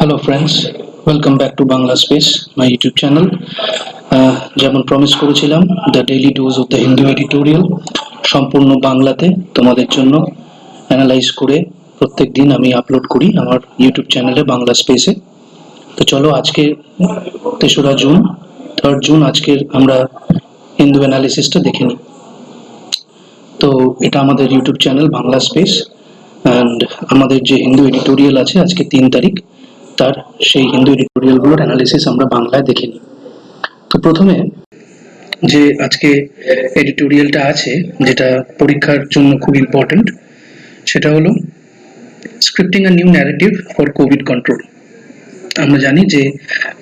Hello friends, welcome back to Bangla Space, my YouTube channel. যেমন promise করেছিলাম the daily dose of the Hindu editorial সম্পূর্ণ বাংলাতে তোমাদের জন্য অ্যানালাইজ করে প্রত্যেক দিন আমি আপলোড করি আমার ইউটিউব চ্যানেলে বাংলা স্পেসে। তো চলো আজকে 3রা জুন 3rd জুন আজকের আমরা হিন্দু অ্যানালিসিসটা দেখে নিই। তো এটা আমাদের YouTube channel Bangla space and আমাদের যে হিন্দু এডিটোরিয়াল আছে আজকে 3 তারিখ তার সেই হিন্দু এডিটোরিয়ালগুলোর অ্যানালিসিস আমরা বাংলায় দেখে নিই। তো প্রথমে যে আজকে এডিটোরিয়ালটা আছে যেটা পরীক্ষার জন্য খুব ইম্পর্টেন্ট, সেটা হলো scripting a new narrative for Covid control. আমরা জানি যে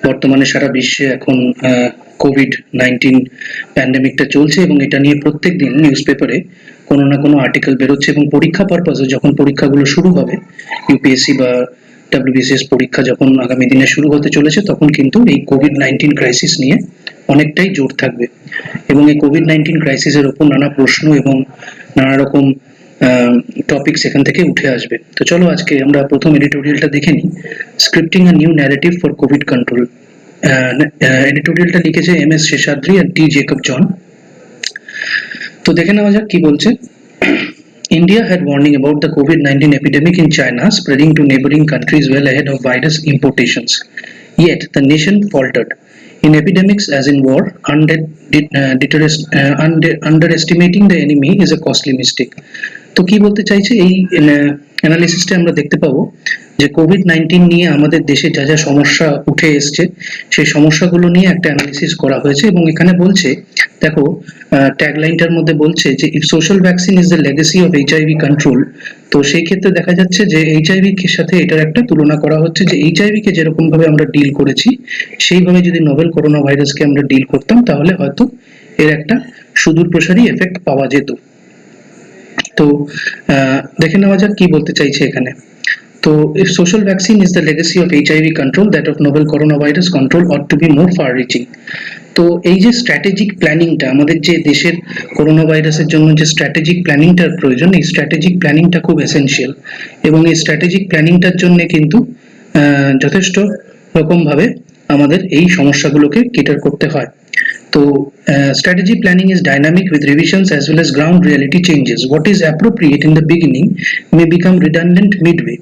বর্তমানে সারা বিশ্বে এখন কোভিড-19 প্যান্ডেমিকটা চলছে এবং এটা নিয়ে প্রত্যেক দিন নিউজ পেপারে কোনো না কোনো আর্টিকেল বেরোচ্ছে এবং পরীক্ষা পারপাসে যখন পরীক্ষাগুলো শুরু হবে, ইউপিএসসি বা ডাব্লিউবিসিএস পরীক্ষা যখন আগামী দিনে শুরু হতে চলেছে, তখন কিন্তু এই কোভিড-19 ক্রাইসিস নিয়ে অনেকটাই জোর থাকবে এবং এই কোভিড-19 ক্রাইসিসের ওপর নানা প্রশ্ন এবং নানা রকম টপিক সেখান থেকে উঠে আসবে। তো চলো আজকে আমরা প্রথম এডিটোরিয়ালটা দেখে নিই, scripting a new narrative for Covid control. এডিটোরিয়ালটা লিখেছে এম.এস. শেষাদ্রি আর টি. জেকব জন। তো দেখে নেওয়া যাক কি বলছে। India had warning about the COVID-19 epidemic in China spreading to neighboring countries well ahead of virus importations. Yet the nation faltered. In epidemics, as in war, underestimating the enemy is a costly mistake. তো কি বলতে চাইছে এই অ্যানালিসিসটা আমরা দেখতে পাবো যে COVID-19 নিয়ে আমাদের দেশে যা যা সমস্যা উঠে এসছে সেই সমস্যাগুলো নিয়ে একটা অ্যানালিসিস করা হয়েছে এবং এখানে বলছে, দেখো ট্যাগলাইনটার মধ্যে বলছে যে if social vaccine is the legacy of HIV control. তো সেই ক্ষেত্রে দেখা যাচ্ছে যে এইচআইভি এর সাথে এটার একটা তুলনা করা হচ্ছে যে এইচআইভি কে যেরকম ভাবে আমরা ডিল করেছি সেইভাবে যদি নোভেল করোনা ভাইরাসকে আমরা ডিল করতাম তাহলে হয়তো এর একটা সুদূরপ্রসারী এফেক্ট পাওয়া যেত। তো দেখে নেওয়া যাক কি বলতে চাইছে এখানে। তো if social vaccine is the legacy of HIV control, that of novel coronavirus control ought to be more far reaching. তো এই যে স্ট্র্যাটেজিক প্ল্যানিংটা আমাদের যে দেশের করোনা ভাইরাসের জন্য যে স্ট্র্যাটেজিক প্ল্যানিংটার প্রয়োজন, এই স্ট্র্যাটেজিক প্ল্যানিংটা খুব এসেনশিয়াল এবং এই স্ট্র্যাটেজিক প্ল্যানিংটার জন্য কিন্তু যথেষ্ট রকমভাবে আমাদের এই সমস্যাগুলোকে কেটার করতে হয়। তো strategy planning is dynamic with revisions as well as ground reality changes. What is appropriate in the beginning may become redundant midway.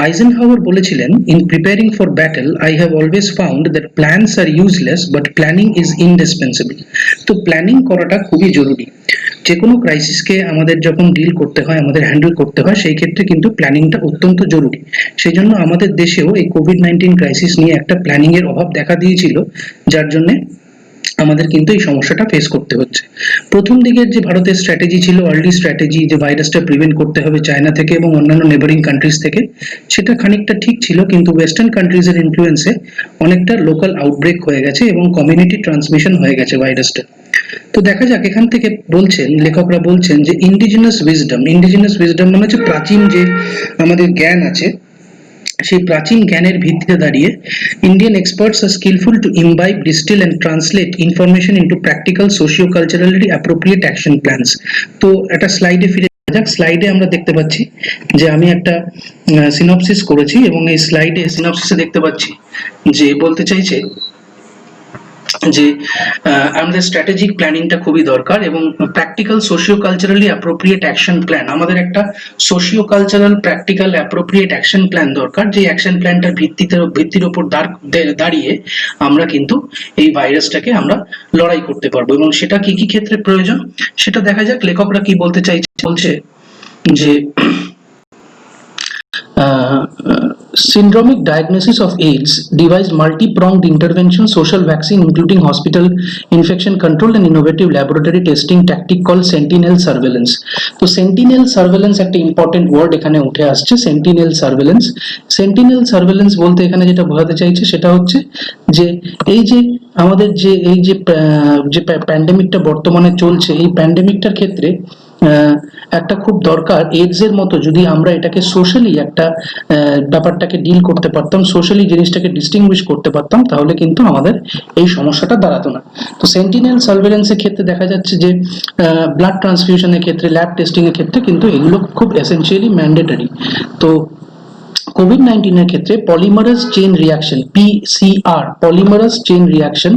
Eisenhower বলেছিলেন, in preparing for battle I have always found that plans are useless but planning is indispensable. তো planning করাটা খুবই জরুরি। যে কোনো ক্রাইসিসকে আমাদের যখন deal করতে হয়, আমাদের হ্যান্ডেল করতে হয়, সেই ক্ষেত্রে কিন্তু প্ল্যানিংটা অত্যন্ত জরুরি। সেই জন্য আমাদের দেশেও এই কোভিড-19 ক্রাইসিস নিয়ে একটা প্ল্যানিং এর অভাব দেখা দিয়েছিল, যার জন্য আমাদের কিন্তু এই সমস্যাটা ফেস করতে হচ্ছে। প্রথম দিকের যে ভারতের স্ট্র্যাটেজি ছিল, আর্লি স্ট্র্যাটেজি, যে ভাইরাসটা প্রিভেন্ট করতে হবে চায়না থেকে এবং অন্যান্য নেবারিং কান্ট্রিজ থেকে, সেটা খানিকটা ঠিক ছিল, কিন্তু ওয়েস্টার্ন কান্ট্রিজের ইনফ্লুয়েন্সে অনেকটা লোকাল আউটব্রেক হয়ে গেছে এবং কমিউনিটি ট্রান্সমিশন হয়ে গেছে ভাইরাসটা। তো দেখা যাক, এখান থেকে বলছেন লেখকরা বলছেন যে ইন্ডিজিনাস উইজডম মানে হচ্ছে প্রাচীন যে আমাদের জ্ঞান আছে, সেই প্রাচীন জ্ঞানের ভিত্তিতে দাঁড়িয়ে ইন্ডিয়ান এক্সপার্টস আর skilful to imbibe, distil and translate information into practical socio culturally appropriate action plans. তো একটা স্লাইডে ফিরে যাক। স্লাইডে আমরা দেখতে পাচ্ছি যে আমি একটা সিনপসিস করেছি এবং এই স্লাইডে সিনপসিসে দেখতে পাচ্ছি যে বলতে চাইছে যে আমাদের স্ট্র্যাটেজিক প্ল্যানিংটা খুবই দরকার এবং practical socio culturally appropriate action plan, আমাদের একটা socio cultural practical appropriate action plan দরকার, যে অ্যাকশন প্ল্যানটার ভিত্তির উপর দাঁড়িয়ে আমরা কিন্তু এই ভাইরাসটাকে আমরা লড়াই করতে পারবো। এবং সেটা কি কি ক্ষেত্রে প্রয়োজন সেটা দেখা যাক লেখকরা কি বলতে চাইছে। বলছে যে syndromic diagnosis of AIDS devised multi-pronged intervention, social vaccine including hospital infection control and innovative laboratory testing tactic called sentinel surveillance. তো sentinel surveillance একটা ইম্পর্টেন্ট ওয়ার্ড এখানে উঠে আসছে, sentinel surveillance বলতে এখানে যেটা বোঝাতে চাইছে সেটা হচ্ছে যে এই যে আমাদের যে প্যান্ডেমিকটা বর্তমানে চলছে, এই প্যান্ডেমিকটার ক্ষেত্রে একটা খুব দরকার এইডস এর মতো যদি আমরা এটাকে সোশ্যালি একটা ব্যাপারটাকে ডিল করতে পারতাম, সোশ্যালি জিনিসটাকে ডিস্টিংগুইশ করতে পারতাম, তাহলে কিন্তু আমাদের এই সমস্যাটা দাঁড়াতো না। তো সেন্টিনেল সার্ভেলেন্সের ক্ষেত্রে দেখা যাচ্ছে যে ব্লাড ট্রান্সফিউশনের ক্ষেত্রে, ল্যাব টেস্টিং এর ক্ষেত্রে কিন্তু এগুলো খুব এসেনশিয়ালি ম্যান্ডেটরি। তো কোভিড-19 এর ক্ষেত্রে polymerase chain reaction PCR polymerase chain reaction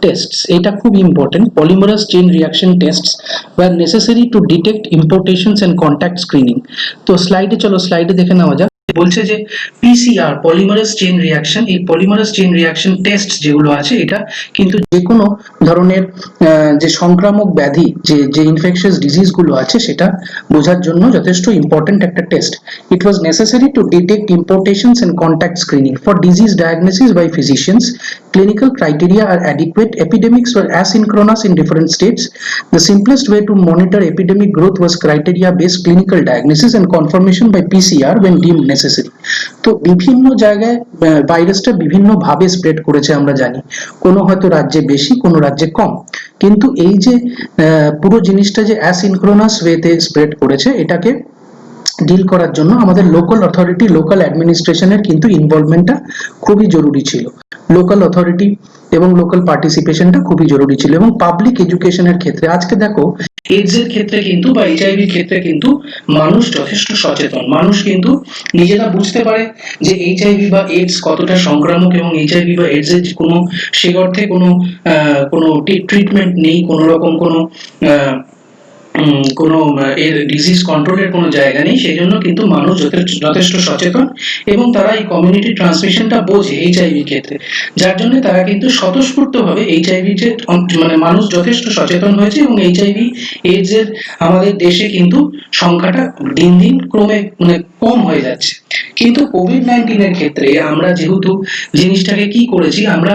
tests এটা খুব important. Polymerase chain reaction tests were necessary to detect importations and contact screening. তো স্লাইডে দেখে নেওয়া যাক। বলছে যে পিসিআর পলিমারাস চেইন রিঅ্যাকশন, এই পলিমারাস চেইন রিঅ্যাকশন টেস্ট যেগুলো আছে এটা কিন্তু যে কোনো ধরনের যে সংক্রামক ব্যাধি যে ইনফেকশাস ডিজিজ গুলো আছে সেটা বোঝার জন্য যথেষ্ট ইম্পর্টেন্ট একটা test. It was necessary to detect importations and contact screening for disease diagnosis by physicians. Clinical criteria are adequate. Epidemics were asynchronous in different states. The simplest way to monitor epidemic growth was criteria based clinical diagnosis and confirmation by PCR when deemed necessary. তো বিভিন্ন জায়গায় ভাইরাসটা বিভিন্ন ভাবে spread করেছে আমরা জানি, কোনো হয়তো রাজ্যে বেশি, কোনো রাজ্যে কম, কিন্তু এই যে পুরো জিনিসটা যে অ্যাসিনক্রোনাস ওয়েতে স্প্রেড করেছে এটাকে ডিল করার জন্য আমাদের লোকাল অথরিটি, লোকাল অ্যাডমিনিস্ট্রেশনের কিন্তু ইনভলভমেন্টটা খুবই জরুরি ছিল। লোকাল অথরিটি এবং লোকাল পার্টিসিপেশনটা খুবই জরুরি ছিল। এবং পাবলিক এডুকেশনের ক্ষেত্রে আজকে দেখো এইডস এর ক্ষেত্রে কিন্তু বা এইচআইভির ক্ষেত্রে কিন্তু মানুষ যথেষ্ট সচেতন। মানুষ কিন্তু নিজেরা বুঝতে পারে যে এইচআইভি বা এইডস কতটা সংক্রামক এবং এইচআইভি বা এইডস এর কোনো সেই অর্থে কোনো ট্রিটমেন্ট নেই, কোনো রকম কোনো এর ডিজিজ কন্ট্রোলের কোনো জায়গা নেই। সেই জন্য কিন্তু মানুষ যথেষ্ট সচেতন এবং তারা এই কমিউনিটি ট্রান্সমিশনটা বোঝে এইচআইভির ক্ষেত্রে, যার জন্য তারা কিন্তু স্বতঃস্ফূর্তভাবে এইচআইভি যে মানুষ যথেষ্ট সচেতন হয়েছে এবং এইচআইভি এইডস এর আমাদের দেশে কিন্তু সংখ্যাটা দিন দিন ক্রমে কম হয়ে যাচ্ছে। কিন্তু কোভিড-19 এর ক্ষেত্রে আমরা যেহেতু জিনিসটাকে কি করেছি, আমরা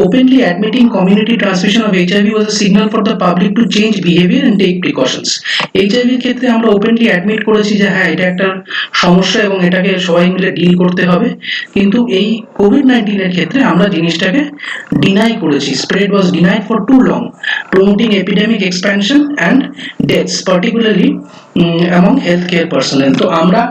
openly admitting community transmission of HIV was a signal for the public to change behaviour and take precautions. এইচআইভির ক্ষেত্রে আমরা ওপেনলি অ্যাডমিট করেছি যে হ্যাঁ এটা একটা সমস্যা এবং এটাকে সবাই মিলে ডিল করতে হবে, কিন্তু এই কোভিড-19 এর ক্ষেত্রে আমরা জিনিসটাকে ডিনাই করেছি। Spread was denied for too long, promoting epidemic expansion and deaths particularly এবং হেলথ কেয়ার পার্সোনেল। তো আমরা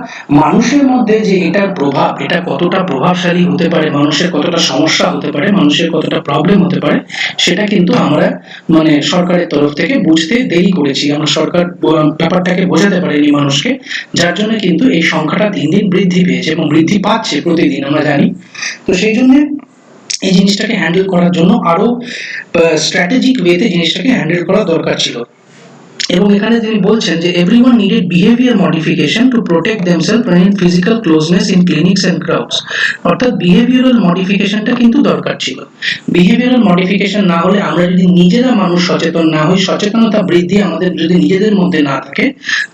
মানুষের মধ্যে যে এটার প্রভাব, এটা কতটা প্রভাবশালী হতে পারে, মানুষের কতটা সমস্যা হতে পারে, মানুষের কতটা প্রবলেম হতে পারে, সেটা কিন্তু আমরা সরকারের তরফ থেকে বুঝতে দেরি করেছি। আমরা সরকার ব্যাপারটাকে বোঝাতে পারিনি মানুষকে, যার জন্য কিন্তু এই সংখ্যাটা দিন দিন বৃদ্ধি পেয়েছে এবং বৃদ্ধি পাচ্ছে প্রতিদিন আমরা জানি। তো সেই জন্য এই জিনিসটাকে হ্যান্ডেল করার জন্য আরো স্ট্র্যাটেজিক ওয়েতে জিনিসটাকে হ্যান্ডেল করা দরকার ছিল। এবং এখানে তিনি বলছেন যে everyone needed behaviour modification to protect themselves from physical closeness in clinics and crowds. অর্থাৎ বিহেভিয়ারাল মডিফিকেশনটা কিন্তু দরকার ছিল। বিহেভিয়ারাল মডিফিকেশন না হলে, আমরা যদি নিজেরা মানুষ সচেতন না হই, সচেতনতা বৃদ্ধি আমাদের যদি নিজেদের মধ্যে না থাকে,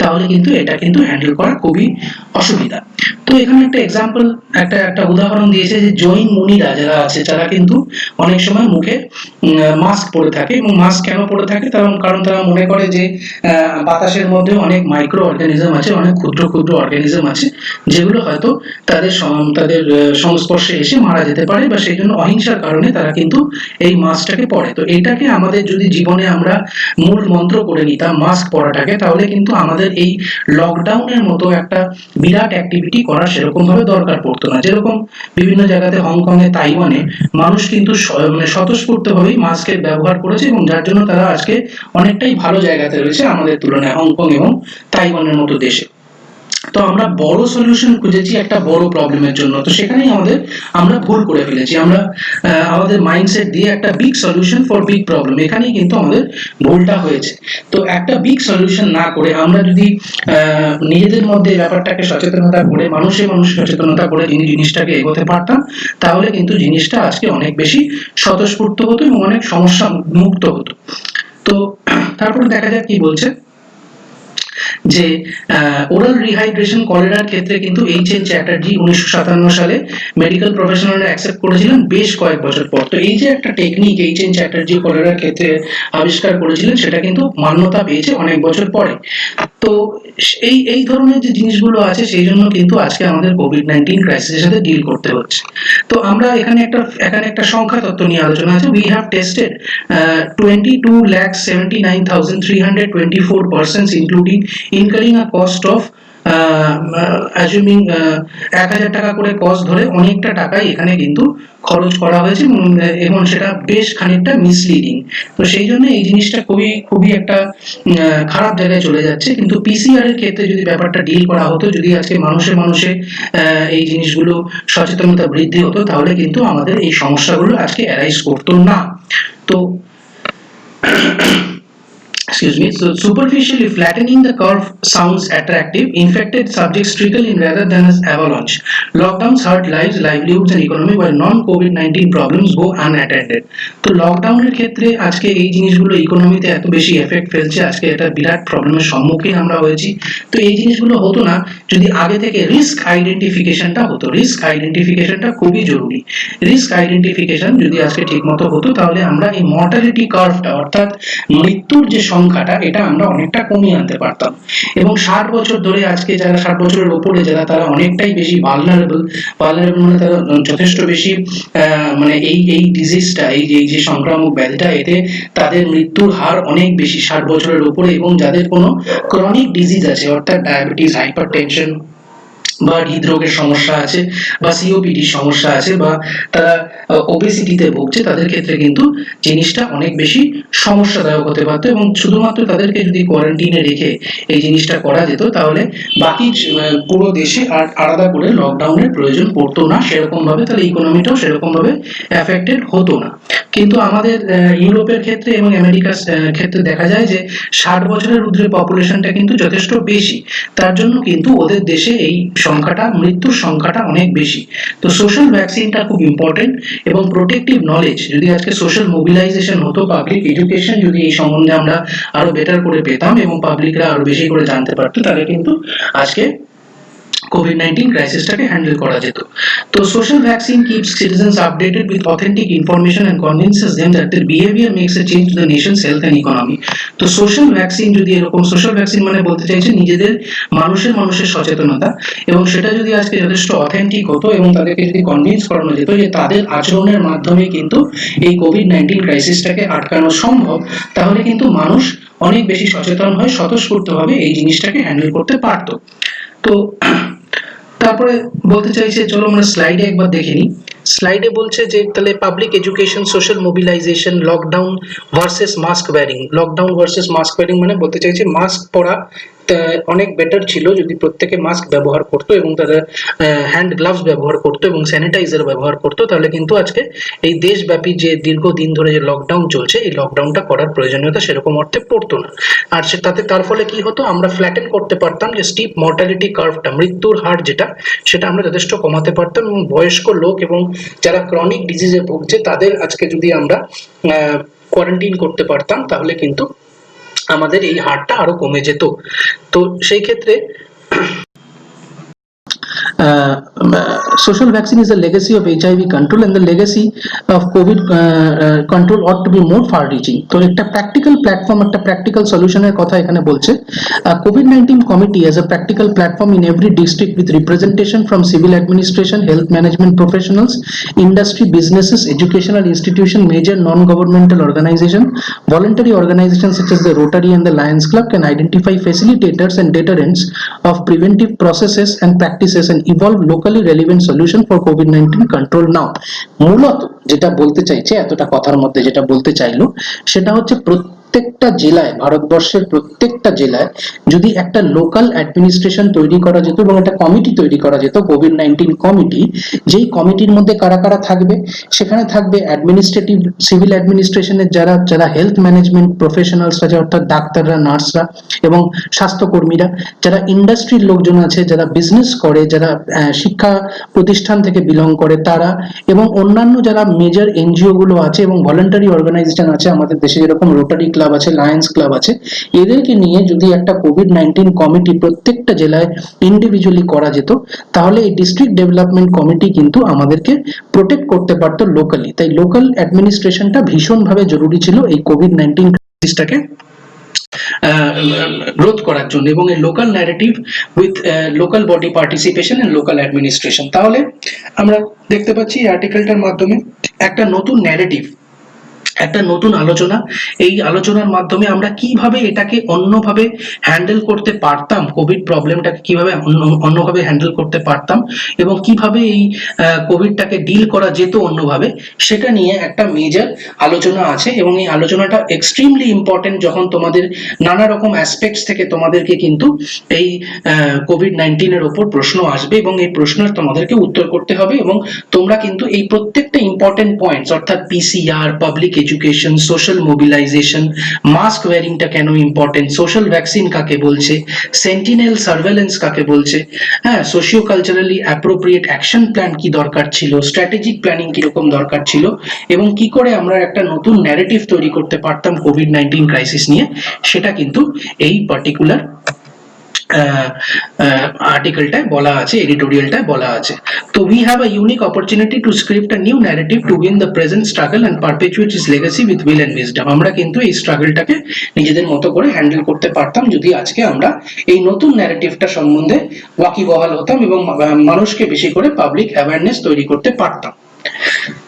তাহলে কিন্তু এটা কিন্তু হ্যান্ডেল করা খুবই অসুবিধা। তো এখানে একটা এক্সাম্পল, একটা উদাহরণ দিয়েছে যে জৈন মুনিরা যারা আছে তারা কিন্তু অনেক সময় মুখে মাস্ক পরে থাকে। এবং মাস্ক কেন পরে থাকে? কারণ তারা মনে করে যে বাতাসের মধ্যে অনেক মাইক্রো অর্গানিজম আছে, অনেক ক্ষুদ্র ক্ষুদ্র অর্গানিজম আছে, যেগুলো হয়তো তাদের সংস্পর্শে এসে মারা যেতে পারে, বা সেই জন্য অহিংসার কারণে তারা কিন্তু এই মাস্কটাকে পরে। তো এটাকে আমাদের যদি জীবনে আমরা মূল মন্ত্র করে নিতাম মাস্ক পরাটাকে, তাহলে কিন্তু আমাদের এই লকডাউনের মতো একটা বিরাট অ্যাক্টিভিটি করার সেরকম ভাবে দরকার পড়তো না। যেরকম বিভিন্ন জায়গাতে হংকং এ, তাইওয়ানে মানুষ কিন্তু স্বতঃস্ফূর্তভাবেই মাস্কের ব্যবহার করেছে এবং যার জন্য তারা আজকে অনেকটাই ভালো জায়গাতে রয়েছে আমাদের তুলনায়, হংকং এবং তাইওয়ানের মতো দেশে। তো আমরা বড় সলিউশন খুঁজেছি একটা বড় প্রবলেমের জন্য, তো সেখানেই আমরা ভুল করে ফেলেছি। আমরা আমাদের মাইন্ডসেট দিয়ে একটা big solution for big problem, এখানেই কিন্তু আমাদের ভুলটা হয়েছে। তো একটা বিগ সলিউশন না করে আমরা যদি নিজেদের মধ্যে ব্যাপারটাকে সচেতনতা করে, মানুষে সচেতনতা করে জিনিসটাকে এগোতে পারতাম, তাহলে কিন্তু জিনিসটা আজকে অনেক বেশি স্বতঃস্ফূর্ত হতো এবং অনেক সমস্যা মুক্ত হতো। তো তারপরে দেখা যাক কি বলছে যে ওরাল রিহাইড্রেশন কলেরার ক্ষেত্রে কিন্তু এইচ.এন. চ্যাটার্জি 1957 সালে মেডিকেল প্রফেশনালরা অ্যাকসেপ্ট করেছিলেন বেশ কয়েক বছর পর। তো এই যে একটা টেকনিক এইচ.এন. চ্যাটার্জি কলেরার ক্ষেত্রে আবিষ্কার করেছিলেন, সেটা কিন্তু মান্যতা পেয়েছে অনেক বছর পরে। তো এই ধরনের যে জিনিসগুলো আছে, সেই জন্য কিন্তু আজকে আমাদের কোভিড-19 ক্রাইসিসের সাথে ডিল করতে হচ্ছে। তো আমরা এখানে একটা সংখ্যা তত্ত্ব নিয়ে আলোচনা আছে। We have tested 22,79,324 persons, including incurring a cost of assuming 1,000 টাকা করে কস্ট ধরে অনেকটা টাকাই এখানে কিন্তু খরচ করা হয়েছে, এবং সেটা বেশ খানিকটা মিসলিডিং। তো সেই জন্য এই জিনিসটা খুবই খুবই একটা খারাপ জায়গায় চলে যাচ্ছে। কিন্তু পিসিআর এর ক্ষেত্রে যদি ব্যাপারটা ডিল করা হতো, যদি আজকে মানুষে মানুষে এই জিনিসগুলো সচেতনতা বৃদ্ধি হতো, তাহলে কিন্তু আমাদের এই সমস্যাগুলো আজকে অ্যারাইজ করতো না। তো excuse me, so superficially flattening the curve sounds attractive. Infected subjects trickle in rather than as avalanche. Lockdowns hurt lives, livelihoods and economy while non-COVID-19 problems go unattended. তো লকডাউনের ক্ষেত্রে আজকে এই জিনিসগুলো ইকোনমিতে এত বেশি এফেক্ট ফেলছে, আজকে এটা বিরাট প্রবলেমের সম্মুখীন আমরা হয়েছি। তো এই জিনিসগুলো হতো না যদি আগে থেকে রিস্ক আইডেন্টিফিকেশনটা হতো। রিস্ক আইডেন্টিফিকেশনটা খুবই জরুরি। রিস্ক আইডেন্টিফিকেশন যদি আজকে ঠিক মতো হতো, তাহলে আমরা এই মর্টালিটি কার্ভটা, অর্থাৎ মৃত্যুর যে সংখ্যাটা, এটা আমরা অনেকটা কমিয়ে আনতে পারতাম। এবং 60 বছর ধরে আজকে যারা 60 বছরের উপরে যারা, তারা অনেকটাই বেশি ভালনারেবল মানে তারা যথেষ্ট বেশি মানে এই ডিজিজটা, এই যে সংক্রামক ব্যাধিটা, এতে তাদের মৃত্যুর হার অনেক বেশি 60 বছরের উপরে। এবং যাদের কোনো ক্রনিক ডিজিজ আছে, অর্থাৎ ডায়াবেটিস, হাইপারটেনশন বা হৃদরোগের সমস্যা আছে, বা সিওপিডি সমস্যা আছে, বা তারা ওবেসিটিতে ভুগছে, তাদের ক্ষেত্রে কিন্তু জিনিসটা অনেক বেশি সমস্যাদায়ক হতে পারতো। এবং শুধুমাত্র তাদেরকে যদি কোয়ারেন্টিনে রেখে এই জিনিসটা করা যেত, তাহলে বাকি পুরো দেশে আর আলাদা করে লকডাউনের প্রয়োজন পড়তো না সেরকম ভাবে, তাহলে ইকোনমিটাও সেরকম ভাবে এফেক্টেড হতো না। কিন্তু আমাদের ইউরোপের ক্ষেত্রে এবং আমেরিকার ক্ষেত্রে দেখা যায় যে 60 বছরের ঊর্ধ্বে পপুলেশনটা কিন্তু যথেষ্ট বেশি, তার জন্য কিন্তু ওদের দেশে এই সংখ্যাটা, মৃত্যুর সংখ্যাটা অনেক বেশি। তো সোশ্যাল ভ্যাকসিনটা খুব ইম্পর্টেন্ট, এবং প্রোটেক্টিভ নলেজ যদি আজকে সোশ্যাল মোবিলাইজেশন হতো, পাবলিক এডুকেশন যদি এই সম্বন্ধে আমরা আরো বেটার করে পেতাম এবং পাবলিকরা আরো বেশি করে জানতে পারতো, তাহলে কিন্তু আজকে COVID-19 ক্রাইসিসটাকে হ্যান্ডেল করা যেত। তো social vaccine keeps citizens updated with authentic information and convinces them that their behavior makes a change to the nation's health and economy. তো সোশ্যাল ভ্যাকসিন যদি এরকম, সোশ্যাল ভ্যাকসিন মানে বলতে চাইছে নিজেদের মানুষের সচেতনতা, এবং সেটা যদি আজকে যথেষ্ট অথেন্টিক হতো এবং তাদেরকে যদি কনভিন্স করানো যেত যে তাদের আচরণের মাধ্যমে কিন্তু এই COVID-19 ক্রাইসিসটাকে আটকানো সম্ভব, তাহলে কিন্তু মানুষ অনেক বেশি সচেতন হয়, স্বতঃস্ফূর্তভাবে এই জিনিসটাকে হ্যান্ডেল করতে পারতো। তো তারপরে বলতে চাইছে, চলো আমরা স্লাইডে একবার দেখে নিই। স্লাইডে বলছে যে তাহলে public education, social mobilization, lockdown versus mask wearing. Lockdown versus mask wearing মানে বলতে চাইছে মাস্ক পরা অনেক বেটার ছিল যদি প্রত্যেকে মাস্ক ব্যবহার করতো এবং তারা হ্যান্ড গ্লাভস ব্যবহার করতো এবং স্যানিটাইজার ব্যবহার করতো, তাহলে কিন্তু আজকে এই দেশব্যাপী যে দীর্ঘদিন ধরে যে লকডাউন চলছে, এই লকডাউনটা করার প্রয়োজনীয়তা সেরকম অর্থে পড়তো না। আর তার ফলে কি হতো, আমরা ফ্ল্যাটেন করতে পারতাম যে স্টিপ মর্টালিটি কার্ভটা, মৃত্যুর হার যেটা, সেটা আমরা যথেষ্ট কমাতে পারতাম। এবং বয়স্ক লোক এবং যারা ক্রনিক ডিজিজে ভুগছে, তাদের আজকে যদি আমরা কোয়ারেন্টাইন করতে পারতাম, তাহলে কিন্তু আমাদের এই হারটা আরো কমে যেত। তো সেই ক্ষেত্রে social vaccine is a legacy of HIV control, and the legacy of COVID control ought to be more far-reaching. তো একটা practical platform, একটা practical solution এর কথা এখানে বলছে। COVID-19 committee as a practical platform in every district with representation from civil administration, health management professionals, industry, businesses, educational institution, major non-governmental organization, voluntary organizations such as the Rotary and the Lions Club can identify facilitators and deterrents of preventive processes and practices and evolve locally relevant solution for COVID-19 control now. মূলত যেটা বলতে চাইছে, এতটা কথার মধ্যে যেটা বলতে চাইলো, সেটা হচ্ছে প্রত্যেকটা জেলায়, ভারতবর্ষের প্রত্যেকটা জেলায় যদি একটা লোকাল অ্যাডমিনিস্ট্রেশন তৈরি করা যেত এবং একটা কমিটি তৈরি করা যেত, COVID-19 কমিটি, যেই কমিটির মধ্যে কারা কারা থাকবে, সেখানে থাকবে অ্যাডমিনিস্ট্রেটিভ, সিভিল অ্যাডমিনিস্ট্রেশনের যারা হেলথ ম্যানেজমেন্ট প্রফেশনালসরা, অর্থাৎ ডাক্তাররা, নার্সরা এবং স্বাস্থ্যকর্মীরা, যারা ইন্ডাস্ট্রির লোকজন আছে, যারা বিজনেস করে, যারা শিক্ষা প্রতিষ্ঠান থেকে বিলং করে তারা, এবং অন্যান্য যারা মেজর এনজিও গুলো আছে এবং ভলান্টারি অর্গানাইজেশন আছে আমাদের দেশে, যেরকম রোটারি ক্লাব আছে, লায়ন্স ক্লাব আছে, এদেরকে নিয়ে যদি একটা COVID-19 কমিটি প্রত্যেকটা জেলায় ইন্ডিভিজুয়ালি করা যেত, তাহলে এই ডিস্ট্রিক্ট ডেভেলপমেন্ট কমিটি কিন্তু আমাদেরকে প্রোটেক্ট করতে পারতো লোকালি। তাই লোকাল অ্যাডমিনিস্ট্রেশনটা ভীষণভাবে জরুরি ছিল এই COVID-19 ক্রাইসিসটাকে রোধ করার জন্য, এবং এই local narrative with local body participation and local administration. তাহলে আমরা দেখতে পাচ্ছি এই আর্টিকেলটার মাধ্যমে একটা নতুন ন্যারেটিভ একটা নতুন আলোচনা। এই আলোচনার মাধ্যমে আমরা কিভাবে এটাকে অন্যভাবে হ্যান্ডেল করতে পারতাম, কোভিড প্রবলেমটাকে কিভাবে অন্যভাবে হ্যান্ডেল করতে পারতাম, এবং কিভাবে এই কোভিডটাকে ডিল করা যেত অন্যভাবে, সেটা নিয়ে একটা মেজর আলোচনা আছে। এবং এই আলোচনাটা এক্সট্রিমলি ইম্পর্টেন্ট যখন তোমাদের নানা রকম অ্যাসপেক্টস থেকে তোমাদেরকে কিন্তু এই কোভিড-19 ওপর প্রশ্ন আসবে, এবং এই প্রশ্নের তোমাদেরকে উত্তর করতে হবে। এবং তোমরা কিন্তু এই প্রত্যেকটা ইম্পর্টেন্ট পয়েন্টস, অর্থাৎ PCR, public education, social mobilisation, mask ওয়্যারিংটা কেন ইম্পর্টেন্ট, সোশ্যাল ভ্যাকসিন কাকে বলছে, সেন্টিনেল সার্ভেলেন্স কাকে বলছে, হ্যাঁ, socio culturally appropriate action plan কি দরকার ছিল, স্ট্র্যাটেজিক প্ল্যানিং কিরকম দরকার ছিল, এবং কি করে আমরা একটা নতুন ন্যারেটিভ তৈরি করতে পারতাম কোভিড-19 ক্রাইসিস নিয়ে, সেটা কিন্তু এই পার্টিকুলার আর্টিকেলটায় বলা আছে, এডিটোরিয়ালটায় বলা আছে। তো we have a unique opportunity to script a new narrative to win the present struggle and perpetuate its legacy with will and wisdom. আমরা কিন্তু এই স্ট্রাগলটাকে নিজেদের মতো করে হ্যান্ডেল করতে পারতাম যদি আজকে আমরা এই নতুন ন্যারেটিভটা সম্বন্ধে ওয়াকিবহাল হতাম এবং মানুষকে বেশি করে পাবলিক অ্যাওয়ারনেস তৈরি করতে পারতাম।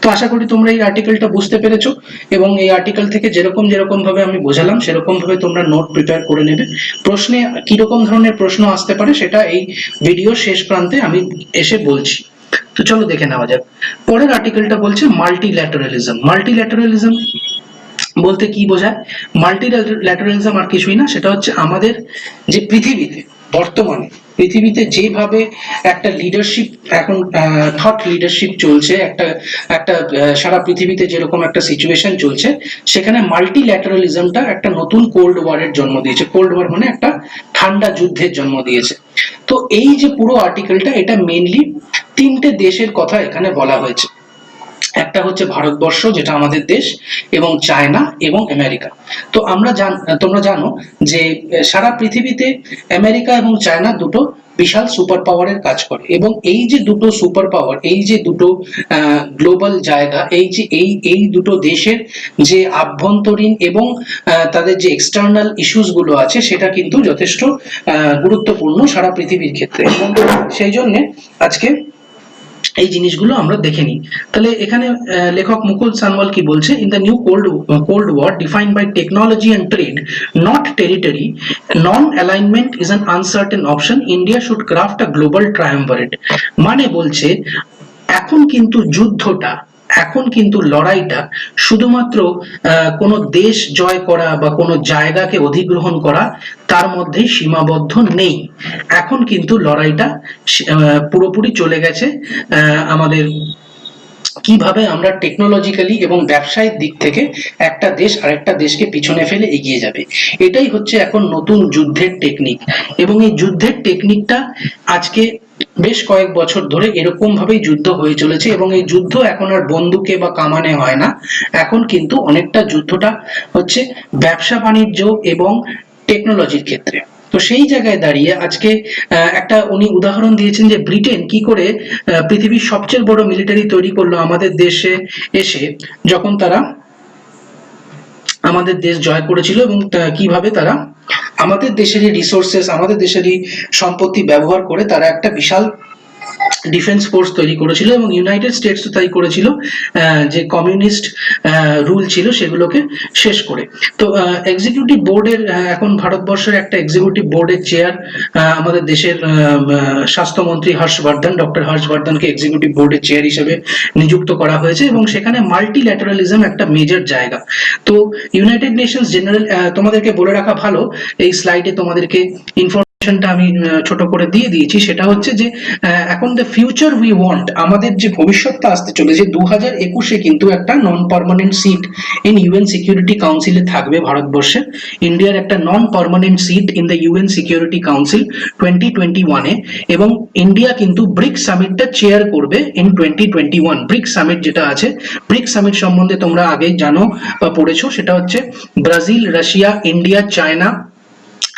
তো আশা করি তোমরা এই আর্টিকেলটা বুঝতে পেরেছো, এবং এই আর্টিকেল থেকে যেরকম যেরকম ভাবে আমি বোঝালাম সেরকম ভাবে তোমরা নোট প্রিপেয়ার করে নেবে। প্রশ্নে কিরকম ধরনের প্রশ্ন আসতে পারে সেটা এই ভিডিওর শেষ প্রান্তে আমি এসে বলছি। তো চলো দেখে নেওয়া যাক। পরের আর্টিকেলটা বলছে মাল্টিল্যাটারালিজম। মাল্টিল্যাটারালিজম বলতে কি বোঝায়? মাল্টিল্যাটারালিজম আর কিছুই না, সেটা হচ্ছে আমাদের যে পৃথিবীতে বর্তমানে পৃথিবীতে যেভাবে একটা লিডারশিপ এখন থট লিডারশিপ চলছে, একটা একটা সারা পৃথিবীতে যেরকম একটা সিচুয়েশন চলছে, সেখানে মাল্টিল্যাটারালিজমটা একটা নতুন কোল্ড ওয়ারের জন্ম দিয়েছে। কোল্ড ওয়ার মানে একটা ঠান্ডা যুদ্ধের জন্ম দিয়েছে। তো এই যে পুরো আর্টিকেলটা, এটা মেইনলি তিনটে দেশের কথা এখানে বলা হয়েছে। একটা হচ্ছে ভারতবর্ষ, যেটা আমাদের দেশ, এবং চায়না এবং আমেরিকা। তো তোমরা জানো যে সারা পৃথিবীতে আমেরিকা এবং চায়না দুটো বিশাল সুপার পাওয়ারের কাজ করে, এবং এই যে দুটো সুপার পাওয়ার, এই যে দুটো গ্লোবাল জায়গা, এই যে এই দুটো দেশের যে আভ্যন্তরীণ এবং তাদের যে এক্সটার্নাল ইস্যুস গুলো আছে, সেটা কিন্তু যথেষ্ট গুরুত্বপূর্ণ সারা পৃথিবীর ক্ষেত্রে, এবং সেই জন্য আজকে এই জিনিসগুলো আমরা দেখে নিই। তাহলে এখানে লেখক মুকুল সানওয়াল কি বলছে, in the new cold war defined by technology and trade, not territory, non alignment is an uncertain option, India should craft a global triumvirate. মানে বলছে এখন কিন্তু যুদ্ধটা, এখন কিন্তু লড়াইটা শুধুমাত্র কোনো দেশ জয় করা বা কোনো জায়গাকে অধিগ্রহণ করা তার মধ্যেই সীমাবদ্ধ নেই। এখন কিন্তু লড়াইটা পুরোপুরি চলে গেছে আমাদের কিভাবে আমরা টেকনোলজিক্যালি এবং ব্যবসায়ের দিক থেকে একটা দেশ আরেকটা দেশকে পিছনে ফেলে এগিয়ে যাবে। এটাই হচ্ছে এখন নতুন যুদ্ধের টেকনিক, এবং এই যুদ্ধের টেকনিকটা আজকে বেশ কয়েক বছর ধরে এরকম ভাবেই যুদ্ধ হয়ে চলেছে, এবং এই যুদ্ধ এখন আর বন্দুকে বা কামানে হয় না, এখন কিন্তু অনেকটা যুদ্ধটা হচ্ছে ব্যবসা বাণিজ্য এবং টেকনোলজির ক্ষেত্রে। তো সেই জায়গায় দাঁড়িয়ে আজকে একটা উনি উদাহরণ দিয়েছেন যে ব্রিটেন কি করে পৃথিবীর সবচেয়ে বড় মিলিটারি তৈরি করলো আমাদের দেশে এসে, যখন তারা আমাদের দেশ জয় করেছিল, এবং কিভাবে তারা আমাদের দেশেরই রিসোর্সেস, আমাদের দেশেরই সম্পত্তি ব্যবহার করে তারা একটা বিশাল ডিফেন্স ফোর্স তৈরি করেছিল, এবং ইউনাইটেড স্টেটস তাই করেছিল যে কমিউনিস্ট রুল ছিল সেগুলোকে শেষ করে। তো এক্সিকিউটিভ বোর্ডের এখন ভারতবর্ষের একটা এক্সিকিউটিভ বোর্ডের চেয়ার আমাদের দেশের স্বাস্থ্যমন্ত্রী হর্ষবর্ধন, ডক্টর হর্ষবর্ধনকে এক্সিকিউটিভ বোর্ডের চেয়ার হিসেবে নিযুক্ত করা হয়েছে, এবং সেখানে মাল্টিল্যাটারালিজম একটা মেজর জায়গা। তো ইউনাইটেড নেশনস জেনারেল, তোমাদেরকে বলে রাখা ভালো, এই স্লাইডে তোমাদেরকে ইনফরমেশনটা আমি ছোট করে দিয়ে দিয়েছি, সেটা হচ্ছে যে এখন দ্য ফিউচার উই ওয়ান্ট, আমাদের যে ভবিষ্যৎটা আসতে চলেছে 2021-এ কিন্তু একটা non permanent seat in UN security কাউন্সিলে থাকবে ভারতবর্ষে। ইন্ডিয়ার একটা non permanent seat in the UN security council 2021-এ, এবং ইন্ডিয়া কিন্তু ব্রিক সামিটটা চেয়ার করবে ইন 2021। ব্রিক সামিট যেটা আছে, ব্রিক সামিট সম্বন্ধে তোমরা আগেই জানো বা পড়েছো, সেটা হচ্ছে Brazil, Russia, India, China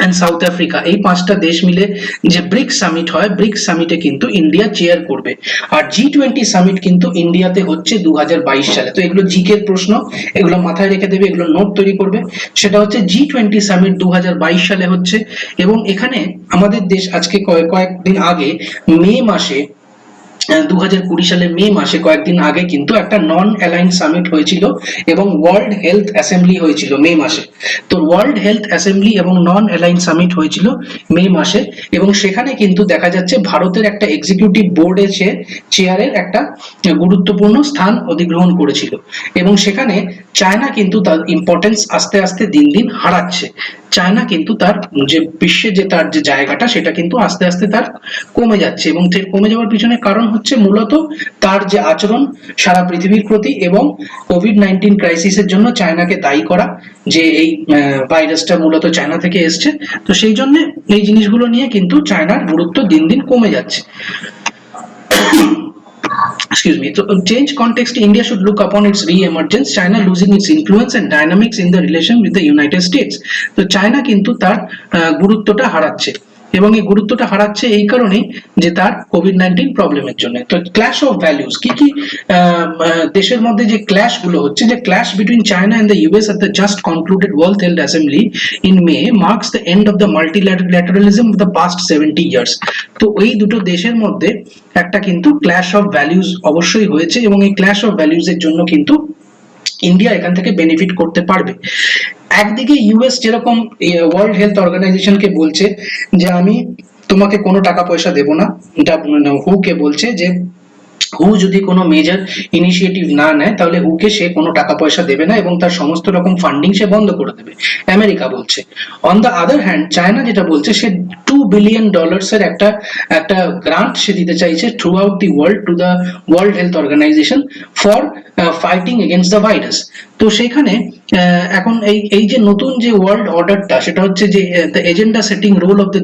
and South Africa, এই পাঁচটা দেশ মিলে যে ব্রিক সামিট হয়, ব্রিক সামিটে কিন্তু ইন্ডিয়া চেয়ার করবে। আর G20 সামিট কিন্তু ইন্ডিয়াতে হচ্ছে 2022 সালে। তো এগুলো জিকে এর প্রশ্ন, এগুলো মাথায় রেখে দেবে, এগুলো নোট তৈরি করবে। সেটা হচ্ছে G20 সামিট 2022 সালে হচ্ছে, এবং এখানে আমাদের দেশ আজকে কয়েকদিন আগে মে মাসে 2020 সালে মে মাসে কয়েকদিন আগে কিন্তু একটা নন অ্যালাইন সামিট হয়েছিল এবং ওয়ার্ল্ড হেলথ অ্যাসেম্বলি হয়েছিল মে মাসে। তো ওয়ার্ল্ড হেলথ অ্যাসেম্বলি এবং নন অ্যালাইন সামিট হয়েছিল মে মাসে, এবং সেখানে কিন্তু দেখা যাচ্ছে ভারতের একটা এক্সিকিউটিভ বোর্ডে চেয়ারের একটা গুরুত্বপূর্ণ স্থান অধিগ্রহণ করেছিল, এবং সেখানে চায়না কিন্তু তার ইম্পর্টেন্স আস্তে আস্তে দিন দিন হারাচ্ছে। চায়না কিন্তু তার যে বিশ্বে যে তার যে জায়গাটা সেটা কিন্তু আস্তে আস্তে তার কমে যাচ্ছে, এবং কমে যাওয়ার পিছনে কারণ হচ্ছে মূলত তার যে আচরণ সারা পৃথিবীর প্রতি, এবং কোভিড-19 ক্রাইসিসের জন্য চায়নাকে দায়ী করা, যে এই ভাইরাসটা মূলত চায়না থেকে এসছে। তো সেই জন্য এই জিনিসগুলো নিয়ে কিন্তু চায়নার গুরুত্ব দিন দিন কমে যাচ্ছে। Excuse me. So, change context, India should look upon its re-emergence, China losing its influence and dynamics in the relation with the United States. তো চায়না কিন্তু তার গুরুত্বটা হারাচ্ছে, এবং এই গুরুত্বটা হারাচ্ছে এই কারণেই যে তার কোভিড-19 প্রবলেমের জন্য। তো ক্ল্যাশ অফ ভ্যালুস কি কি দেশের মধ্যে যে ক্ল্যাশ গুলো হচ্ছে, যে clash between China and the US at the just concluded World Health Assembly in May marks the end of the multilateralism of the past 70 years. তো এই দুটো দেশের মধ্যে একটা কিন্তু ক্ল্যাশ অফ ভ্যালুস অবশ্যই হয়েছে, এবং এই ক্ল্যাশ অফ ভ্যালুস এর জন্য কিন্তু ইন্ডিয়া এখান থেকে বেনিফিট করতে পারবে। একদিকে ইউএস যেরকম ওয়ার্ল্ড হেলথ অর্গানাইজেশনকে বলছে যে আমি তোমাকে কোনো টাকা পয়সা দেব না, এটা হু কে বলছে যে হু যদি কোনো মেজর ইনিশিয়েটিভ না নেয় তাহলে হুকে সে কোনো টাকা পয়সা দেবে না এবং তার সমস্ত রকম ফান্ডিং সে বন্ধ করে দেবে, আমেরিকা বলছে। On the other hand China যেটা বলছে, সে $2 বিলিয়ন এর একটা একটা গ্রান্ট সে দিতে চাইছে throughout the world to the World Health Organization for fighting against the virus. তো সেখানে এখন এই যে নতুন যে ওয়ার্ল্ড অর্ডারটা, সেটা হচ্ছে যে the agenda setting role of the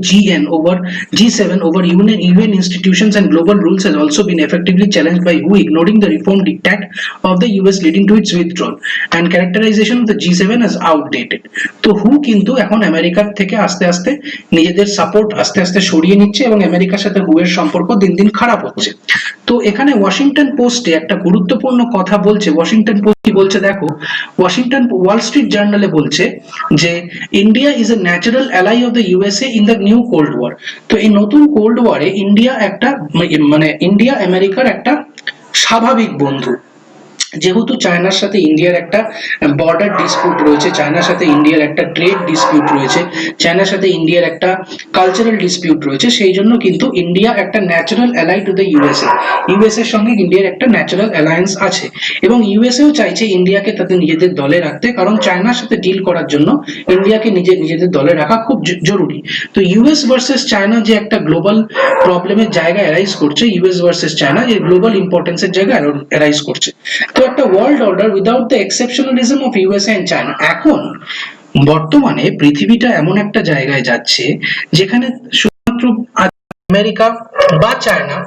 G7 over UN institutions and global rules has also been effectively challenged by WHO, ignoring the reform diktat of the US leading to its withdrawal and characterization of the G7 as outdated. তো হু কিন্তু এখন আমেরিকার থেকে আস্তে আস্তে নিজেদের support আস্তে আস্তে সরিয়ে নিচ্ছে, এবং আমেরিকার সাথে হু এর সম্পর্ক দিন দিন খারাপ হচ্ছে। তো এখানে ওয়াশিংটন পোস্টে একটা গুরুত্বপূর্ণ কথা বলছে। ওয়াশিংটন পোস্ট কি বলছে দেখো, ওয়াশিংটন ওয়াল স্ট্রিট জার্নালে বলছে যে India is a natural ally of the USA in the new cold war. তো এই নতুন কোল্ড ওয়ারে ইন্ডিয়া একটা ইন্ডিয়া আমেরিকার একটা স্বাভাবিক বন্ধু। যেহেতু চায়নার সাথে ইন্ডিয়ার একটা বর্ডার ডিসপিউট রয়েছে, চায়নার সাথে ইন্ডিয়ার একটা ট্রেড ডিসপিউট রয়েছে, চায়নার সাথে ইন্ডিয়ার একটা কালচারাল ডিসপিউট রয়েছে, সেই জন্য কিন্তু ইন্ডিয়া একটা natural ally to the USA. ইউএসএর সঙ্গে ইন্ডিয়ার একটা ন্যাচারাল অ্যালায়েন্স আছে, এবং ইউএসএও চাইছে ইন্ডিয়াকে তাদের নিজেদের দলে রাখতে, কারণ চায়নার সাথে ডিল করার জন্য ইন্ডিয়াকে নিজেদের দলে রাখা খুব জরুরি। তো ইউএস ভার্সেস চায়না যে একটা গ্লোবাল প্রবলেমের জায়গা অ্যারাইজ করছে, ইউএস ভার্সেস চায়না যে গ্লোবাল ইম্পর্টেন্সের জায়গা অ্যারাইজ করছে। তো একটা world order without the exceptionalism of USA and China. এখন বর্তমানে পৃথিবীটা এমন একটা জায়গায় যাচ্ছে যেখানে শুধুমাত্র আমেরিকা বা চায়না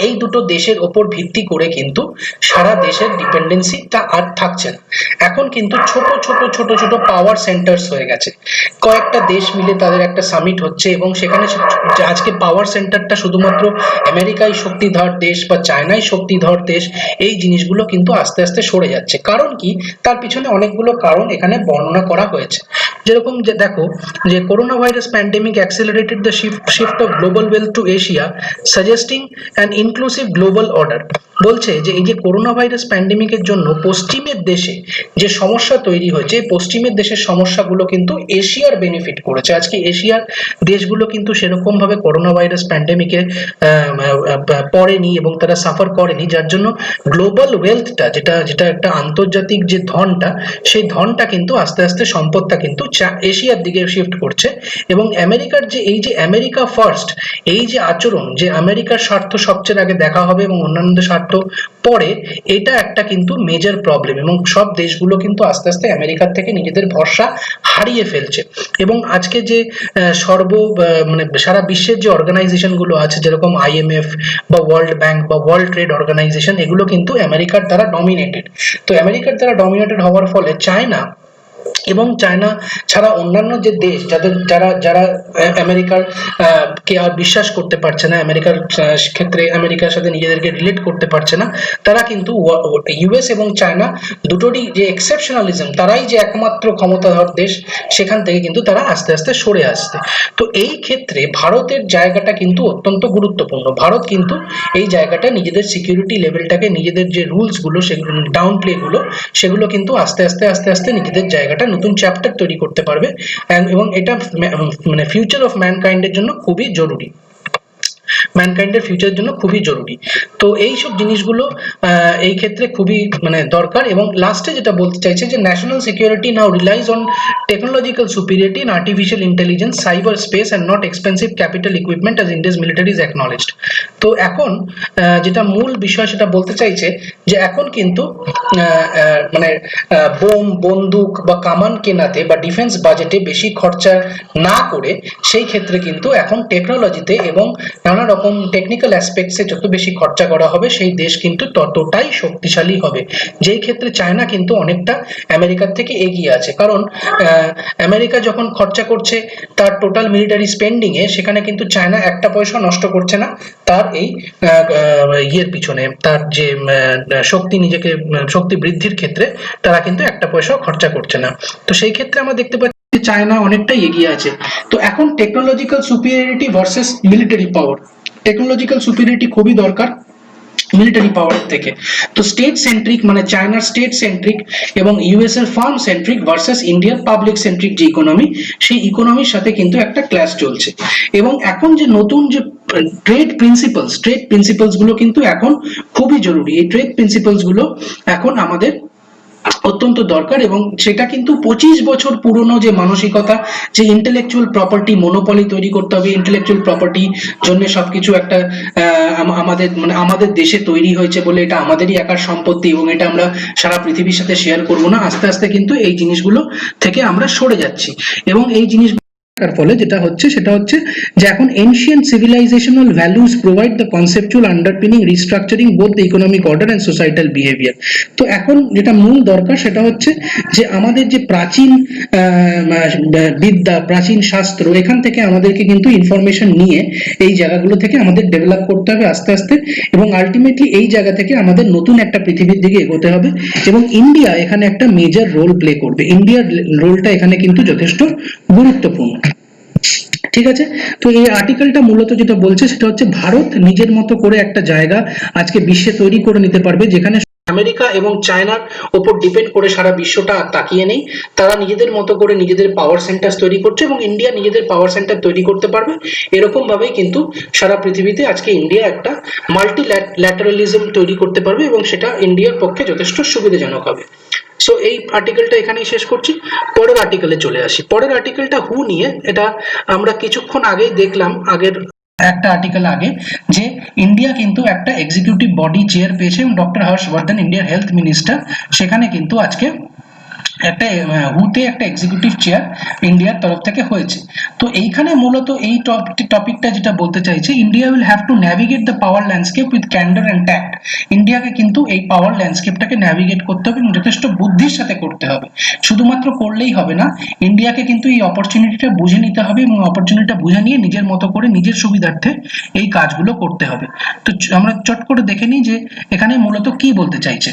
এই দুটো দেশের ওপর ভিত্তি করে কিন্তু সারা দেশের ডিপেন্ডেন্সিটা আর থাকছে না। এখন কিন্তু ছোট ছোট ছোট ছোট পাওয়ার সেন্টার্স হয়ে গেছে, কয়েকটা দেশ মিলে তাদের একটা সামিট হচ্ছে, এবং সেখানে আজকে পাওয়ার সেন্টারটা শুধুমাত্র আমেরিকাই শক্তিধর দেশ বা চায়নাই শক্তিধর দেশ, এই জিনিসগুলো কিন্তু আস্তে আস্তে সরে যাচ্ছে। কারণ কি, তার পিছনে অনেকগুলো কারণ এখানে বর্ণনা করা হয়েছে। যেরকম যে দেখো, যে corona virus pandemic accelerated the shift of global wealth two Asia, suggesting an inclusive global order. বলছে যে এই যে করোনা ভাইরাস প্যান্ডেমিকের জন্য পশ্চিমের দেশে যে সমস্যা তৈরি হয়েছে, পশ্চিমের দেশের সমস্যাগুলো কিন্তু এশিয়ার বেনিফিট করেছে। আজকে এশিয়ার দেশগুলো কিন্তু সেরকম ভাবে করোনা ভাইরাস প্যান্ডেমিকে পড়েনি এবং তারা সাফার করেনি, যার জন্য গ্লোবাল ওয়েলথটা যেটা যেটা একটা আন্তর্জাতিক যে ধনটা, সেই ধনটা কিন্তু আস্তে আস্তে সম্পদটা কিন্তু এশিয়ার দিকে শিফট করছে। এবং আমেরিকার যে এই যে আমেরিকা ফার্স্ট এই যে আচরণ, যে আমেরিকার স্বার্থ সবচেয়ে আগে দেখা হবে এবং অন্যান্য স্বার্থ পরে, এটা একটা কিন্তু মেজর প্রবলেম, এবং সব দেশগুলো কিন্তু আস্তে আস্তে আমেরিকার থেকে নিজেদের ভরসা হারিয়ে ফেলছে। এবং আজকে যে সারা বিশ্বের যে অর্গানাইজেশন গুলো আছে, যেরকম আইএমএফ বা ওয়ার্ল্ড ব্যাংক বা ওয়ার্ল্ড ট্রেড অর্গানাইজেশন, এগুলো কিন্তু আমেরিকার দ্বারা ডমিনেটেড। তো আমেরিকার দ্বারা ডমিনেটেড হওয়ার ফলে চায়না এবং চায়না ছাড়া অন্যান্য যে দেশ যাদের যারা যারা আমেরিকার কে আর বিশ্বাস করতে পারছে না, আমেরিকার ক্ষেত্রে আমেরিকার সাথে নিজেদেরকে রিলেট করতে পারছে না, তারা কিন্তু ইউএস এবং চায়না দুটোরই যে এক্সেপশনালিজম, তারাই যে একমাত্র ক্ষমতাধর দেশ, সেখান থেকে কিন্তু তারা আস্তে আস্তে সরে আসছে। তো এই ক্ষেত্রে ভারতের জায়গাটা কিন্তু অত্যন্ত গুরুত্বপূর্ণ। ভারত কিন্তু এই জায়গাটা নিজেদের সিকিউরিটি লেভেলটাকে, নিজেদের যে রুলস গুলো, সেগুলো ডাউন প্লে গুলো, সেগুলো কিন্তু আস্তে আস্তে আস্তে আস্তে নিজেদের জায়গাটা নতুন চ্যাপ্টার তৈরি করতে পারবে। এবং এটা মানে ফিউচার অফ ম্যানকাইন্ডের জন্য খুবই জরুরি, ম্যানকাইন্ডের ফিউচারের জন্য খুবই জরুরি। তো এই সব জিনিসগুলো এই ক্ষেত্রে খুবই মানে দরকার। এবং লাস্টে যেটা বলতে চাইছে যে national security now relies on technological superiority in artificial intelligence, cyber space and not expensive capital equipment as India's military is acknowledged. তো এখন যেটা মূল বিষয় সেটা বলতে চাইছে যে এখন কিন্তু মানে বোম, বন্দুক বা কামান কেনাতে বা ডিফেন্স বাজেটে বেশি খরচা না করে সেই ক্ষেত্রে কিন্তু এখন টেকনোলজিতে এবং নানা রকম টেকনিক্যাল অ্যাসপেক্টসে যত বেশি খরচা করা হবে সেই দেশ কিন্তু ততটাই শক্তিশালী হবে। যেই ক্ষেত্রে চায়না কিন্তু অনেকটা আমেরিকার থেকে এগিয়ে আছে, কারণ আমেরিকা যখন খরচা করছে তার টোটাল মিলিটারি স্পেন্ডিং এ, সেখানে কিন্তু চায়না একটা পয়সা নষ্ট করছে না তার এই ইয়ের পিছনে, তার যে শক্তি, নিজেকে শক্তি বৃদ্ধির ক্ষেত্রে তারা কিন্তু একটা পয়সাও খরচা করছে না। তো সেই ক্ষেত্রে আমরা দেখতে পাচ্ছি চায়না অনেকটাই এগিয়ে আছে। তো এখন টেকনোলজিক্যাল সুপিরিয়রিটি ভার্সেস মিলিটারি পাওয়ার, টেকনোলজিক্যাল সুপিরিয়রিটি খুবই দরকার মিলিটারি পাওয়ার থেকে। তো স্টেট সেন্ট্রিক মানে চায়নার স্টেট সেন্ট্রিক এবং ইউএস এর ফার্ম সেন্ট্রিক ভার্সেস ইন্ডিয়ার পাবলিক সেন্ট্রিক যে ইকোনমি, সেই ইকোনমির সাথে কিন্তু একটা ক্লাশ চলছে। এবং এখন যে নতুন যে ট্রেড প্রিন্সিপালস গুলো কিন্তু এখন খুবই জরুরি। এই ট্রেড প্রিন্সিপালস গুলো এখন আমাদের অত্যন্ত দরকার। এবং সেটা কিন্তু 25 বছর পুরনো যে মানসিকতা, যে ইন্টেলেকচুয়াল প্রপার্টি মনোপলি তৈরি করতে হবে, ইন্টেলেকচুয়াল প্রপার্টি জন্য সবকিছু একটা আমাদের মানে আমাদের দেশে তৈরি হয়েছে বলে এটা আমাদেরই একার সম্পত্তি এবং এটা আমরা সারা পৃথিবীর সাথে শেয়ার করব না, আস্তে আস্তে কিন্তু এই জিনিসগুলো থেকে আমরা সরে যাচ্ছি। এবং এই জিনিস তার ফলে যেটা হচ্ছে সেটা হচ্ছে যে এখন ancient civilisational values provide the conceptual আন্ডারপিনিং restructuring both the economic order and societal behaviour. তো এখন যেটা মূল দরকার সেটা হচ্ছে যে আমাদের যে প্রাচীন বিদ্যা, প্রাচীন শাস্ত্র, এখান থেকে আমাদেরকে কিন্তু ইনফরমেশন নিয়ে এই জায়গাগুলো থেকে আমাদের ডেভেলপ করতে হবে আস্তে আস্তে, এবং আলটিমেটলি এই জায়গা থেকে আমাদের নতুন একটা পৃথিবীর দিকে এগোতে হবে। এবং ইন্ডিয়া এখানে একটা মেজর রোল প্লে করবে, ইন্ডিয়ার রোলটা এখানে কিন্তু যথেষ্ট গুরুত্বপূর্ণ। ঠিক আছে। তো এই আর্টিকেলটা মূলত যেটা বলছে সেটা হচ্ছে ভারত নিজের মতো করে একটা জায়গা আজকে বিশ্বে তৈরি করে নিতে পারবে, যেখানে আমেরিকা এবং চায়নার ওপর ডিপেন্ড করে সারা বিশ্বটা তাকিয়ে নেই। তারা নিজেদের মতো করে নিজেদের পাওয়ার সেন্টার তৈরি করছে এবং ইন্ডিয়া নিজেদের পাওয়ার সেন্টার তৈরি করতে পারবে। এরকম ভাবেই কিন্তু সারা পৃথিবীতে আজকে ইন্ডিয়া একটা মাল্টিল্যাটারালিজম তৈরি করতে পারবে এবং সেটা ইন্ডিয়ার পক্ষে যথেষ্ট সুবিধাজনক হবে। সো এই আর্টিকেলটা এখানেই শেষ করছি, পরের আর্টিকেলে চলে আসি। পরের আর্টিকেলটা হু নিয়ে, এটা আমরা কিছুক্ষণ আগেই দেখলাম, আগের একটা আর্টিকেল আগে, যে ইন্ডিয়া কিন্তু একটা এক্সিকিউটিভ বডি চেয়ার পেয়েছে এবং ডক্টর হর্ষবর্ধন ইন্ডিয়ার হেলথ মিনিস্টার, সেখানে কিন্তু আজকে একটা হুতে একটা এক্সিকিউটিভ চেয়ার ইন্ডিয়ার তরফ থেকে হয়েছে। তো এইখানে মূলত এই টপিকটা যেটা বলতে চাইছে, India will have to navigate the power landscape with candour and tact. ইন্ডিয়াকে কিন্তু এই পাওয়ার ল্যান্ডস্কেপটাকে ন্যাভিগেট করতে হবে এবং যথেষ্ট বুদ্ধির সাথে করতে হবে। শুধুমাত্র করলেই হবে না, ইন্ডিয়াকে কিন্তু এই অপরচুনিটিটা বুঝে নিতে হবে এবং অপরচুনিটিটা বুঝে নিয়ে নিজের মতো করে নিজের সুবিধার্থে এই কাজগুলো করতে হবে। তো আমরা চট করে দেখে নিই যে এখানে মূলত কি বলতে চাইছে।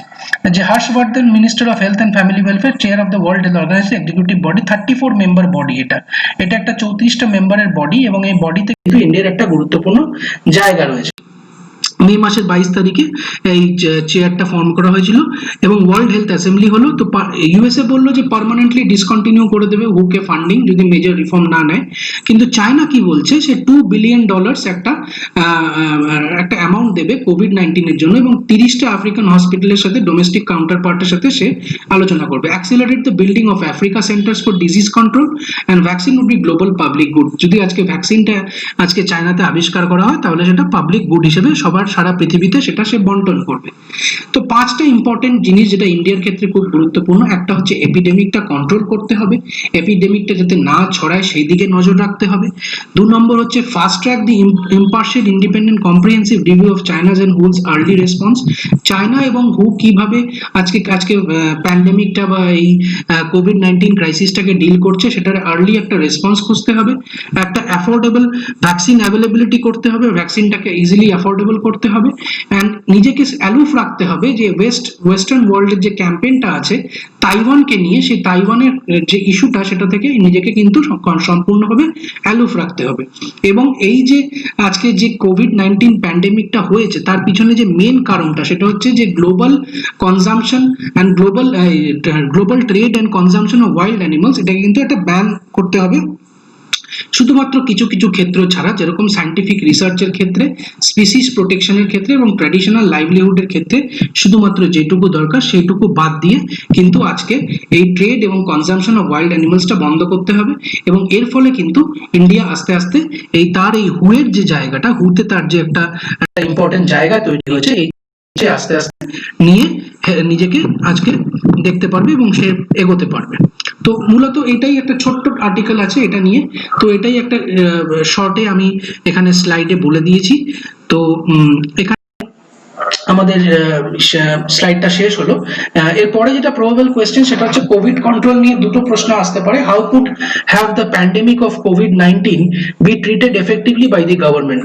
যে Harshvardhan minister of health and family welfare, chair of the World Health Organization executive body, 34 member body, এটা একটা 34টা মেম্বারের বডি এবং এই বডিতে কিন্তু ইন্ডিয়ার একটা গুরুত্বপূর্ণ জায়গা রয়েছে। মে মাসের 22 তারিখে এই চেয়ারটা ফর্ম করা হয়েছিল এবং ওয়ার্ল্ড হেলথ অ্যাসেম্বলি হলো। তো ইউএসএ বললো যে পার্মানেন্টলি ডিসকন্টিনিউ করে দেবে হুকে ফান্ডিং যদি মেজর রিফর্ম না নেয়। কিন্তু চায়না কি বলছে, সে $2 বিলিয়ন একটা অ্যামাউন্ট দেবে কোভিড-19 এর জন্য এবং 30টা আফ্রিকান হসপিটালের সাথে ডোমেস্টিক কাউন্টার পার্টের সাথে সে আলোচনা করবে। Accelerate the building of Africa centres for disease control and vaccine would be global public good. যদি আজকে ভ্যাকসিনটা আজকে চায়নাতে আবিষ্কার করা হয় তাহলে সেটা পাবলিক গুড হিসেবে সবার সারা পৃথিবীতে সেটা সে বন্টন করবে। তো পাঁচটা ইম্পর্টেন্ট জিনিস যেটা ইন্ডিয়ার ক্ষেত্রে খুব গুরুত্বপূর্ণ। একটা হচ্ছে এপিডেমিকটা কন্ট্রোল করতে হবে, এপিডেমিকটা যাতে না ছড়ায় সেই দিকে নজর রাখতে হবে। 2 নম্বর হচ্ছে fast track the impartial independent comprehensive review of China's and WHO's early response. China এবং হু কিভাবে আজকে প্যান্ডেমিকটা বা এই কোভিড-19 ক্রাইসিসটাকে ডিল করছে সেটার আর্লি একটা রেসপন্স খুঁজতে হবে। একটা অ্যাফোর্ডেবল ভ্যাকসিন অ্যাভেলেবিলিটি করতে হবে, ভ্যাকসিনটাকে ইজিলি অ্যাফোর্ডেবল করতে হবে, অ্যান্ড নিজেকে অ্যালুফ রাখতে হবে যে ওয়েস্টার্ন ওয়ার্ল্ডের যে ক্যাম্পেইনটা আছে তাইওয়ানকে নিয়ে, সেই তাইওয়ানের যে ইস্যুটা সেটা থেকে নিজেকে কিন্তু সম্পূর্ণভাবে অ্যালুফ রাখতে হবে। এবং এই যে আজকে যে কোভিড-19 প্যান্ডেমিকটা হয়েছে তার পিছনে যে মেন কারণটা সেটা হচ্ছে যে global consumption and global trade and consumption of wild animals, এটাকে কিন্তু একটা ব্যান করতে হবে শুধুমাত্র কিছু কিছু ক্ষেত্র ছাড়া, যেরকম সায়েন্টিফিক রিসার্চের ক্ষেত্রে, স্পিসিস প্রোটেকশনের ক্ষেত্রে এবং ট্র্যাডিশনাল লাইভলিহুডের ক্ষেত্রে শুধুমাত্র যেটুকু দরকার সেইটুকু বাদ দিয়ে কিন্তু আজকে এই ট্রেড এবং কনজাম্পশন অফ ওয়াইল্ড অ্যানিমালসটা বন্ধ করতে হবে। এবং এর ফলে কিন্তু ইন্ডিয়া আস্তে আস্তে এই হুয়ের যে জায়গাটা, হুতে তার যে একটা ইম্পর্টেন্ট জায়গা তৈরি হয়েছে, এই আস্তে আস্তে নিয়ে নিজেকে আজকে দেখতে পারবে এবং সে এগোতে পারবে। তো মূলত এটাই একটা ছোট্ট আর্টিকেল আছে এটা নিয়ে, তো এটাই একটা শর্টে আমি এখানে স্লাইডে বলে দিয়েছি। তো এখানে আমাদের স্লাইডটা শেষ হলো। এরপরে যেটা প্রবাবল কোয়েশ্চেন সেটা হচ্ছে কোভিড কন্ট্রোল নিয়ে দুটো প্রশ্ন আসতে পারে। How could have the pandemic of কোভিড-19 be treated effectively by the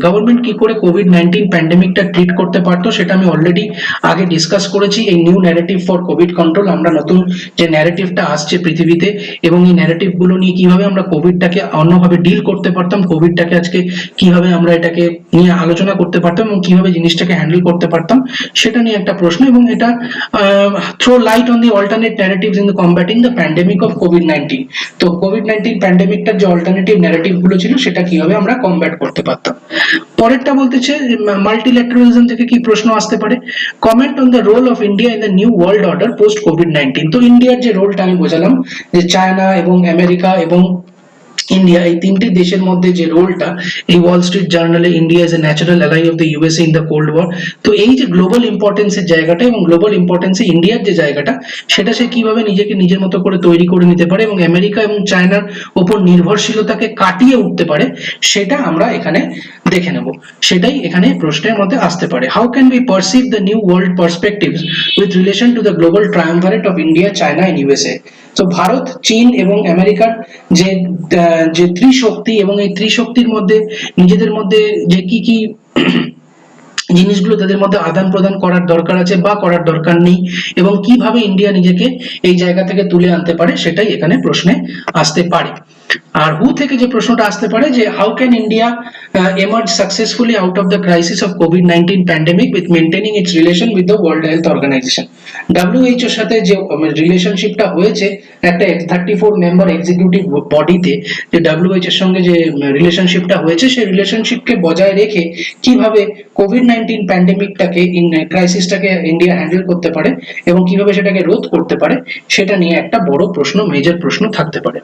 government কি করে কোভিড-19 প্যান্ডেমিকটা ট্রিট করতে পারতো সেটা আমি অলরেডি আগে ডিসকাস করেছি। এই new narrative for Covid control, আমরা নতুন যে ন্যারেটিভটা আসছে পৃথিবীতে এবং এই ন্যারেটিভ গুলো নিয়ে কিভাবে আমরা কোভিডটাকে অন্যভাবে ডিল করতে পারতাম, কোভিডটাকে আজকে কিভাবে আমরা এটাকে নিয়ে আলোচনা করতে পারতাম এবং কিভাবে জিনিসটাকে হ্যান্ডেল করতে পারতাম সেটা নিয়ে একটা প্রশ্ন। এবং এটা throw light on the alternate narratives in combating the pandemic of কোভিড-19। তো কোভিড-19 প্যান্ডেমিকটার যে অল্টারনেটিভ ন্যারেটিভ গুলো ছিল সেটা কিভাবে আমরা কমব্যাট করতে পারতাম। পরেরটা বলতেছে মাল্টিল্যাটারালিজম থেকে কি প্রশ্ন আসতে পারে। Comment on the role of India in the new world order post কোভিড-19। তো ইন্ডিয়ার যে রোলটা আমি বোঝালাম যে চায়না এবং আমেরিকা এবং ইন্ডিয়া, এই তিনটি দেশের মধ্যে যে রোলটা, এই ওয়াল স্ট্রিট জার্নালে India is a natural ally of the USA in the cold war. তো এই যে গ্লোবাল ইম্পর্টেন্সের জায়গাটা এবং গ্লোবাল ইম্পর্টেন্সে ইন্ডিয়ার যে জায়গাটা সেটা সে কিভাবে নিজেকে নিজের মতো করে তৈরি করে নিতে পারে এবং আমেরিকা এবং চায়নার ওপর নির্ভরশীলতাকে কাটিয়ে উঠতে পারে সেটা আমরা এখানে দেখে নেব। সেটাই এখানে প্রশ্নের মধ্যে আসতে পারে। How can we perceive the new world perspectives with relation to the global triumvirate of India, China and USA. তো ভারত, চীন এবং আমেরিকার যে ত্রিশক্তি এবং এই ত্রিশক্তির মধ্যে নিজেদের মধ্যে যে কি কি জিনিসগুলো তাদের মধ্যে আদান প্রদান করার দরকার আছে বা করার দরকার নেই এবং কিভাবে ইন্ডিয়া নিজেকে এই জায়গা থেকে তুলে আনতে পারে সেটাই এখানে প্রশ্নে আসতে পারে। আর হু থেকে যে প্রশ্নটা আসতে পারে যে how can India emerge successfully out of the crisis of COVID-19 pandemic with maintaining its relation with the World Health Organization। WHO এর সাথে যে রিলেশনশিপটা হয়েছে একটা 34 মেম্বার এক্সিকিউটিভ বডিতে, যে WHO এর সঙ্গে যে রিলেশনশিপটা হয়েছে সেই রিলেশনশিপকে বজায় রেখে কিভাবে কোভিড-19 প্যান্ডেমিকটাকে ক্রাইসিসটাকে ইন্ডিয়া হ্যান্ডেল করতে পারে এবং কিভাবে সেটাকে রোধ করতে পারে সেটা নিয়ে একটা বড় প্রশ্ন, মেজর প্রশ্ন থাকতে পারে।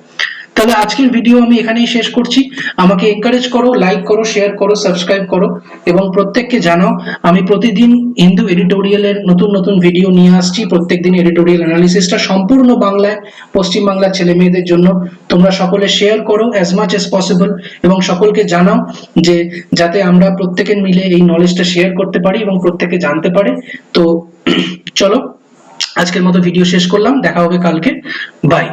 তাহলে আজকের ভিডিও আমি এখানেই শেষ করছি। আমাকে এনকারেজ করো, লাইক করো, শেয়ার করো, সাবস্ক্রাইব করো এবং প্রত্যেককে জানাও আমি প্রতিদিন হিন্দু এডিটোরিয়ালের নতুন নতুন ভিডিও নিয়ে আসছি। প্রত্যেকদিন এডিটোরিয়াল অ্যানালিসিসটা সম্পূর্ণ বাংলায় পশ্চিম বাংলার ছেলে মেয়েদের জন্য। তোমরা সকলে শেয়ার করো অ্যাজ মাচ অ্যাজ পসিবল এবং সকলকে জানাও যে যাতে আমরা প্রত্যেকে মিলে এই নলেজটা শেয়ার করতে পারি এবং প্রত্যেকে জানতে পারে। তো চলো আজকের মতো ভিডিও শেষ করলাম, দেখা হবে কালকে, বাই।